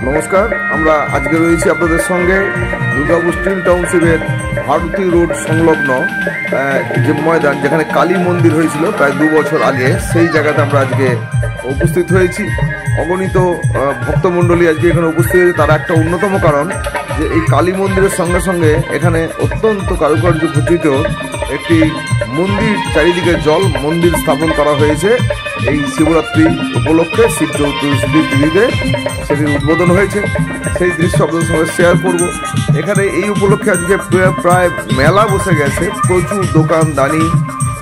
নমস্কার, আমরা আজকে রয়েছি আপনাদের সঙ্গে দুর্গাপুর স্টিল টাউনশিপের ভারতী রোড সংলগ্ন যে ময়দান, যেখানে কালী মন্দির হয়েছিল প্রায় 2 বছর আগে, সেই জায়গাতে আমরা আজকে উপস্থিত হয়েছি। অগণিত ভক্তমণ্ডলী আজকে এখানে উপস্থিত হয়েছে। তার একটা অন্যতম কারণ যে এই কালী মন্দিরের সঙ্গে সঙ্গে এখানে অত্যন্ত কারুকার্য খচিত একটি মন্দির, চারিদিকে জল মন্দির স্থাপন করা হয়েছে। এই শিবরাত্রি উপলক্ষে শিব চতুর্দশীর তিথিতে সেটির উদ্বোধন হয়েছে। সেই দৃশ্য আপনাদের সঙ্গে শেয়ার করব। এখানে এই উপলক্ষে আজকে প্রায় মেলা বসে গেছে, প্রচুর দোকানদানি,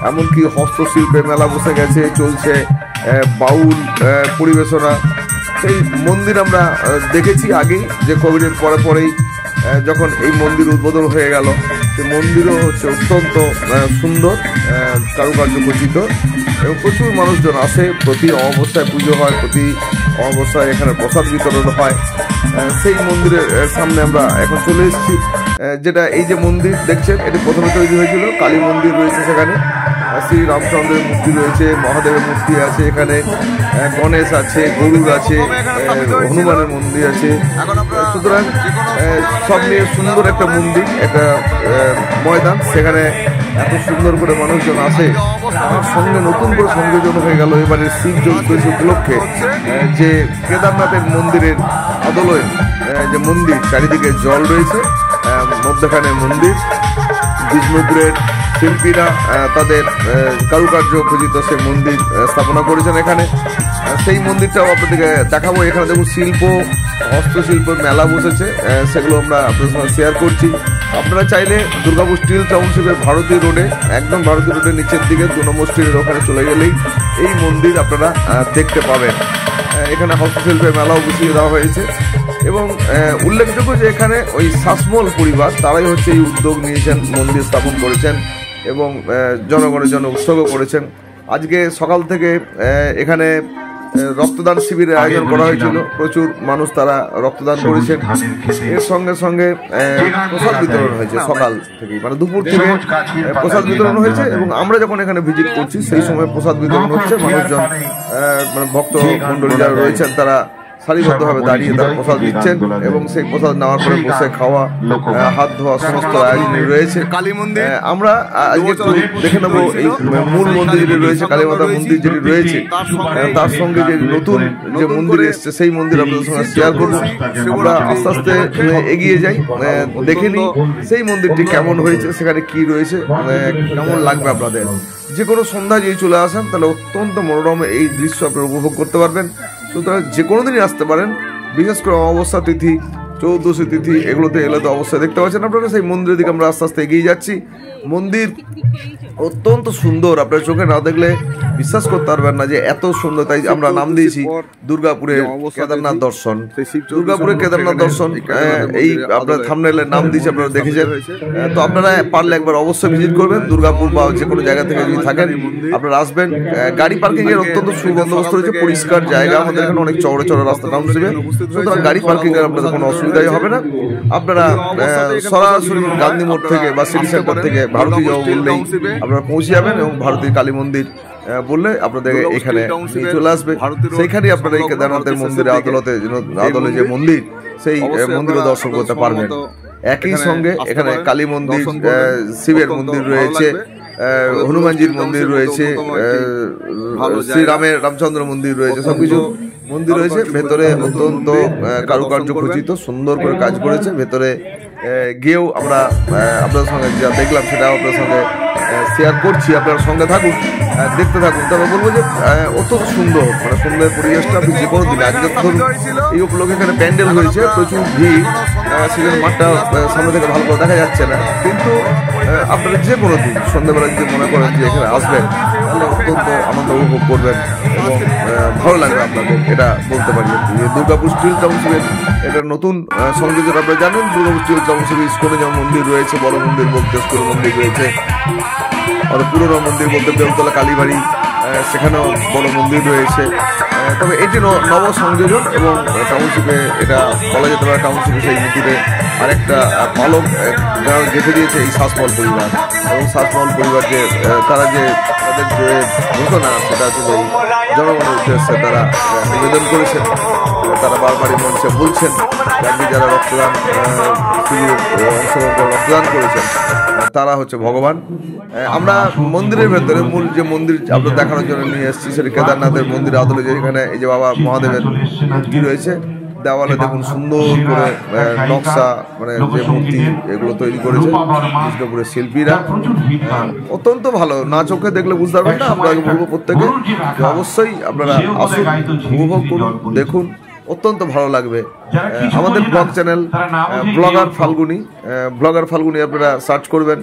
এমনকি হস্তশিল্পে মেলা বসে গেছে, চলছে বাউল পরিবেশনা। সেই মন্দির আমরা দেখেছি আগেই, যে কোভিডের পরেই যখন এই মন্দির উদ্বোধন হয়ে গেল। সেই মন্দিরও হচ্ছে অত্যন্ত সুন্দর, কারুকার্য খচিত, এবং প্রচুর মানুষজন আসে। প্রতি অমাবস্যায় পুজো হয়, প্রতি অমাবস্যায় এখানে প্রসাদ বিতরণ হয়। সেই মন্দিরের সামনে আমরা এখন চলে এসেছি। যেটা এই যে মন্দির দেখছেন, এটি প্রথমে তৈরি হয়েছিল। কালী মন্দির রয়েছে, সেখানে শ্রী রামচন্দ্রের মূর্তি রয়েছে, মহাদেবের মূর্তি আছে, এখানে গণেশ আছে, গরুর আছে, হনুমানের মন্দির আছে। সুতরাং সব নিয়ে সুন্দর একটা মন্দির, একটা ময়দান, সেখানে এত সুন্দর করে মানুষজন আসে। আমার সঙ্গে নতুন করে সংযোজন হয়ে গেল এবারে শিব চতুর্দশী উপলক্ষে, যে কেদারনাথের মন্দিরের আদলে যে মন্দির, চারিদিকে জল রয়েছে, মধ্যখানে মন্দির। বিষ্ণুপুরের শিল্পীরা তাদের কারুকার্য খচিত সে মন্দির স্থাপনা করেছেন এখানে। সেই মন্দিরটাও আপনাদেরকে দেখাবো। এখানে দেখুন শিল্প, হস্তশিল্প মেলা বসেছে, সেগুলো আমরা আপনাদের সঙ্গে শেয়ার করছি। আপনারা চাইলে দুর্গাপুর স্টিল টাউনশিপের ভারতী রোডে, একদম ভারতী রোডের নিচের দিকে 2 নম্বর স্ট্রিটের ওখানে চলে গেলেই এই মন্দির আপনারা দেখতে পাবেন। এখানে হস্তশিল্পের মেলাও বসিয়ে দেওয়া হয়েছে, এবং উল্লেখযোগ্য যে এখানে ওই শাসমল পরিবার, তারাই হচ্ছে এই উদ্যোগ নিয়েছেন, মন্দির স্থাপন করেছেন এবং জনগণের জন্য উৎসর্গ করেছেন। আজকে সকাল থেকে এখানে রক্তদান শিবিরের আয়োজন করা হয়েছিল। প্রচুর মানুষ তারা রক্তদান করেছেন। এর সঙ্গে সঙ্গে প্রসাদ বিতরণ হয়েছে সকাল থেকে, মানে দুপুর থেকে প্রসাদ বিতরণ হয়েছে। এবং আমরা যখন এখানে ভিজিট করছি সেই সময় প্রসাদ বিতরণ হচ্ছে। মানুষজন, মানে ভক্ত মন্ডলী যারা রয়েছেন, তারা সারিবদ্ধভাবে দাঁড়িয়ে তারা প্রসাদ দিচ্ছেন, এবং সেই প্রসাদ নেওয়ার পরে বসে খাওয়া, হাত ধোয়া, সমস্ত আয়োজন রয়েছে। কালী মন্দির আমরা আজকে একটু দেখে নেবো। এই মূল মন্দির যেটি রয়েছে, কালী মাতা মন্দির যেটি রয়েছে, তার সঙ্গে যে নতুন যে মন্দির এসছে, সেই মন্দির আপনাদের সঙ্গে শেয়ার করবো। আমরা আস্তে আস্তে এগিয়ে যাই, দেখে নিই সেই মন্দিরটি কেমন হয়েছে, সেখানে কি রয়েছে, কেমন লাগবে আপনাদের। যে কোনো সন্ধ্যায় যদি চলে আসেন, তাহলে অত্যন্ত মনোরম এই দৃশ্য আপনারা উপভোগ করতে পারবেন। সুতরাং যে কোনো দিনই আসতে পারেন, বিশেষ করে অমাবস্যা তিথি, চতুর্দশী তিথি, এগুলোতে এলে তো অবশ্যই দেখতে পাচ্ছেন আপনারা। সেই মন্দিরের দিকে আমরা আস্তে আস্তে এগিয়ে যাচ্ছি। মন্দির অত্যন্ত সুন্দর, আপনার চোখে না দেখলে বিশ্বাস করতে পারবেন না যে এত সুন্দর। তাই আমরা নাম দিয়েছি দুর্গাপুরের কেদারনাথ দর্শন। দুর্গাপুরের কেদারনাথ দর্শন, এই আপনার থাম্বনেইলে নাম দিয়েছি, আপনারা দেখেছেন। তো আপনারা পারলে একবার অবশ্যই ভিজিট করবেন। দুর্গাপুর বা যে কোনো জায়গা থেকে যদি থাকেন, আপনারা আসবেন। গাড়ি পার্কিং এর অত্যন্ত সুবন্দোবস্ত রয়েছে, পরিষ্কার জায়গা। আমাদের এখানে অনেক চওড়া চওড়া রাস্তা টাউনশিপে, সুতরাং গাড়ি পার্কিং এর আপনাদের কোনো অসুবিধাই হবে না। আপনারা সরাসরি গান্ধী মোড় থেকে বা সিটি সেন্টার থেকে ভারতী যাও বললেই আপনারা পৌঁছে যাবেন, এবং ভারতী কালী মন্দির বললে আপনাদের এখানে চলে আসবে। সেইখানেই আপনারা এই কেদারনাথের মন্দিরের আদলে যে মন্দির, সেই মন্দিরও দর্শন করতে পারবেন। একই সঙ্গে এখানে কালী মন্দির, শিবের মন্দির রয়েছে, হনুমানজির মন্দির রয়েছে, শ্রীরামের রামচন্দ্র মন্দির রয়েছে, সবকিছু মন্দির রয়েছে। ভেতরে অত্যন্ত কারুকার্য খচিত, সুন্দর করে কাজ করেছে। ভেতরে গিয়েও আমরা আপনাদের সঙ্গে যা দেখলাম সেটাও আপনাদের সঙ্গে শেয়ার করছি। আপনারা সঙ্গে থাকুন, দেখতে থাকুন। তবে বলবো যে অত্যন্ত সুন্দর, মানে সুন্দর পরিবেশটা আপনি যে কোনো দিন। আজকে ধরুন এই উপলক্ষে এখানে প্যান্ডেল হয়েছে, প্রচুর ভিড়, সেখানে মাঠটা সামনে থেকে ভালো করে দেখা যাচ্ছে না, কিন্তু আপনারা যে কোনো দিন সন্ধ্যাবেলা যদি মনে করেন যে এখানে আসবেন, তাহলে অত্যন্ত আনন্দ উপভোগ করবেন এবং ভালো লাগবে আপনাদের। এটা বলতে পারি যে দুর্গাপুর স্টিল টাউনশিপের এটা নতুন সংযোজন। আপনারা জানেন দুর্গাপুর স্টিল টাউনশিপে ইস্কনে যেমন মন্দির রয়েছে, বড় মন্দির বলতে ইস্কন মন্দির রয়েছে, আর পুরনো মন্দির বলতে বেলতলা কালীবাড়ি, সেখানেও বড় মন্দির রয়েছে। তবে এটি নব সংযোজন, এবং টাউনশিপে এটা বলা যেতে পারে টাউনশিপে সেই নীতিতে আরেকটা পালক গেঁথে দিয়েছে এই শাসমল পরিবার। এবং শাসমল পরিবার যে তারা যে তাদের যে ঘোষণা, সেটা হচ্ছে জনগণের উদ্দেশ্যে তারা নিবেদন করেছেন। তারা বারবারই মঞ্চে বলছেন আজকে যারা রক্তদান শিবিরে অংশগ্রহণ করে রক্তদান করেছেন তারা হচ্ছে ভগবান। আমরা মন্দিরের ভেতরে মূল যে মন্দির আপনাদের দেখানোর জন্য নিয়ে এসেছি সেটা কেদারনাথের মন্দির আদলে, যেখানে এই যে বাবা মহাদেবের মূর্তি রয়েছে। দেওয়ালে দেখুন সুন্দর করে নকশা, মানে যে মূর্তি এগুলো তৈরি করেছে কৃষ্ণপুরের শিল্পীরা। অত্যন্ত ভালো, না চোখে দেখলে বুঝতে পারবেন না। আমরা বলবো প্রত্যেকে অবশ্যই আপনারা আসুন, উপভোগ করুন, দেখুন, অত্যন্ত ভালো লাগবে। আমাদের ব্লগ চ্যানেল ব্লগার ফাল্গুনি আপনারা সার্চ করবেন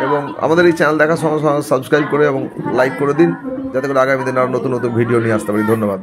এবং আমাদের এই চ্যানেল দেখার সঙ্গে সঙ্গে সাবস্ক্রাইব করে এবং লাইক করে দিন, যাতে করে আগামী দিনে আরও নতুন নতুন ভিডিও নিয়ে আসতে পারি। ধন্যবাদ।